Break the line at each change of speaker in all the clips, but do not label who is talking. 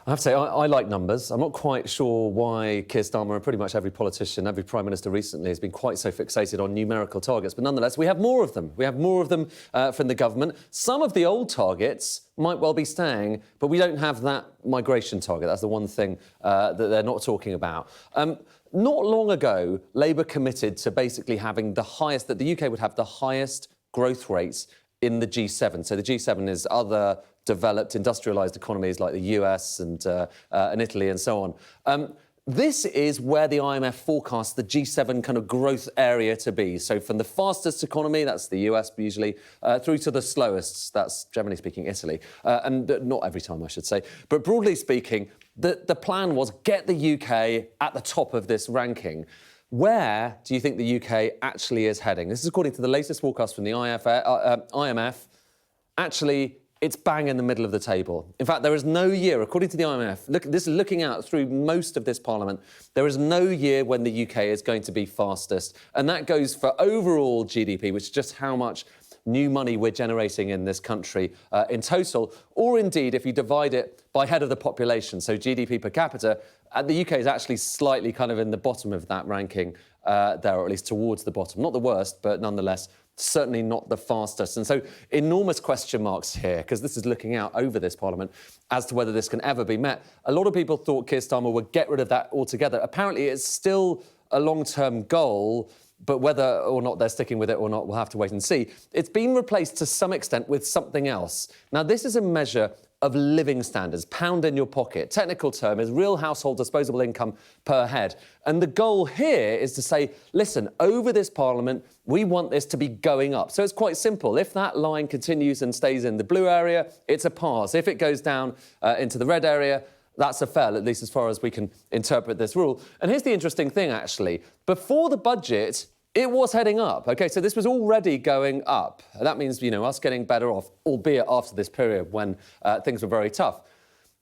I have to say, I like numbers. I'm not quite sure why Keir Starmer and pretty much every politician, every Prime Minister recently has been quite so fixated on numerical targets. But nonetheless, we have more of them. We have more of them from the government. Some of the old targets might well be staying, but we don't have that migration target. That's the one thing that they're not talking about. Not long ago, Labour committed to basically having the highest, that the UK would have the highest growth rates in the G7. So the G7 is other developed, industrialised economies like the US and Italy and so on. This is where the IMF forecasts the G7 kind of growth area to be. So from the fastest economy, that's the US usually, through to the slowest, that's generally speaking Italy. And not every time, I should say. But broadly speaking, the plan was get the UK at the top of this ranking. Where do you think the UK actually is heading? This is according to the latest forecast from the IMF. Actually, it's bang in the middle of the table. In fact, there is no year, according to the IMF, this is looking out through most of this parliament, there is no year when the UK is going to be fastest. And that goes for overall GDP, which is just how much new money we're generating in this country in total, or indeed if you divide it by head of the population, so GDP per capita, the UK is actually slightly kind of in the bottom of that ranking there, or at least towards the bottom. Not the worst, but nonetheless, certainly not the fastest. And so enormous question marks here, because this is looking out over this parliament as to whether this can ever be met. A lot of people thought Keir Starmer would get rid of that altogether. Apparently, it's still a long-term goal, but whether or not they're sticking with it or not, we'll have to wait and see. It's been replaced to some extent with something else. Now, this is a measure of living standards, pound in your pocket. Technical term is real household disposable income per head. And the goal here is to say, listen, over this parliament, we want this to be going up. So it's quite simple. If that line continues and stays in the blue area, it's a pass. If it goes down into the red area, that's a fail, at least as far as we can interpret this rule. And here's the interesting thing, actually. Before the budget, it was heading up. OK, so this was already going up. That means, you know, us getting better off, albeit after this period when things were very tough.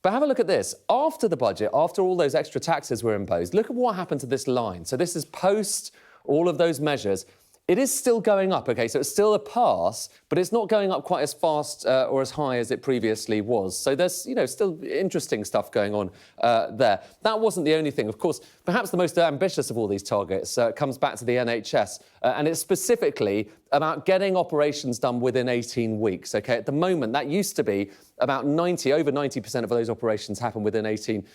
But have a look at this. After the budget, after all those extra taxes were imposed, look at what happened to this line. So this is post all of those measures. It is still going up, OK, so it's still a pass, but it's not going up quite as fast or as high as it previously was. So there's, you know, still interesting stuff going on there. That wasn't the only thing. Of course, perhaps the most ambitious of all these targets comes back to the NHS, and it's specifically about getting operations done within 18 weeks, OK? At the moment, that used to be about over 90% of those operations happen within 18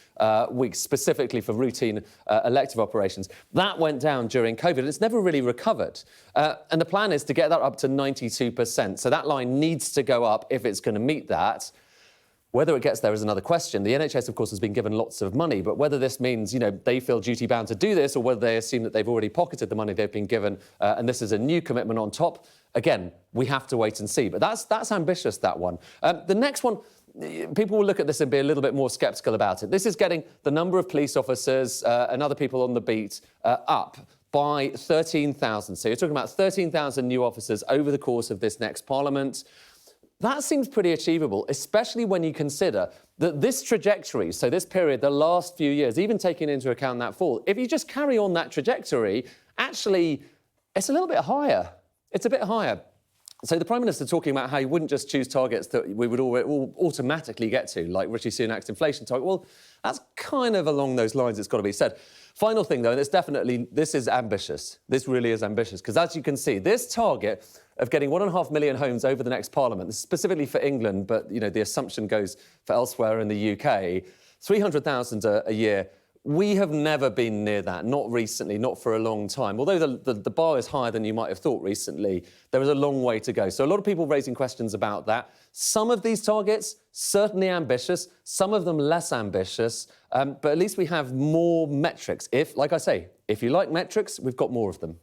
weeks, specifically for routine elective operations. That went down during COVID. It's never really recovered. And the plan is to get that up to 92%. So that line needs to go up if it's going to meet that. Whether it gets there is another question. The NHS, of course, has been given lots of money, but whether this means, you know, they feel duty-bound to do this or whether they assume that they've already pocketed the money they've been given and this is a new commitment on top, again, we have to wait and see. But that's ambitious, that one. The next one, people will look at this and be a little bit more sceptical about it. This is getting the number of police officers and other people on the beat up by 13,000. So you're talking about 13,000 new officers over the course of this next parliament. That seems pretty achievable, especially when you consider that this trajectory, so this period, the last few years, even taking into account that fall, if you just carry on that trajectory, actually, it's a little bit higher. It's a bit higher. So the Prime Minister talking about how he wouldn't just choose targets that we would all automatically get to, like Rishi Sunak's inflation target. Well, that's kind of along those lines, it's got to be said. Final thing, though, and this is ambitious. This really is ambitious, because as you can see, this target of getting 1.5 million homes over the next parliament, specifically for England, but, you know, the assumption goes for elsewhere in the UK, 300,000 a year. We have never been near that, not recently, not for a long time. Although the bar is higher than you might have thought recently, there is a long way to go. So a lot of people raising questions about that. Some of these targets, certainly ambitious, some of them less ambitious, but at least we have more metrics. Like I say, if you like metrics, we've got more of them.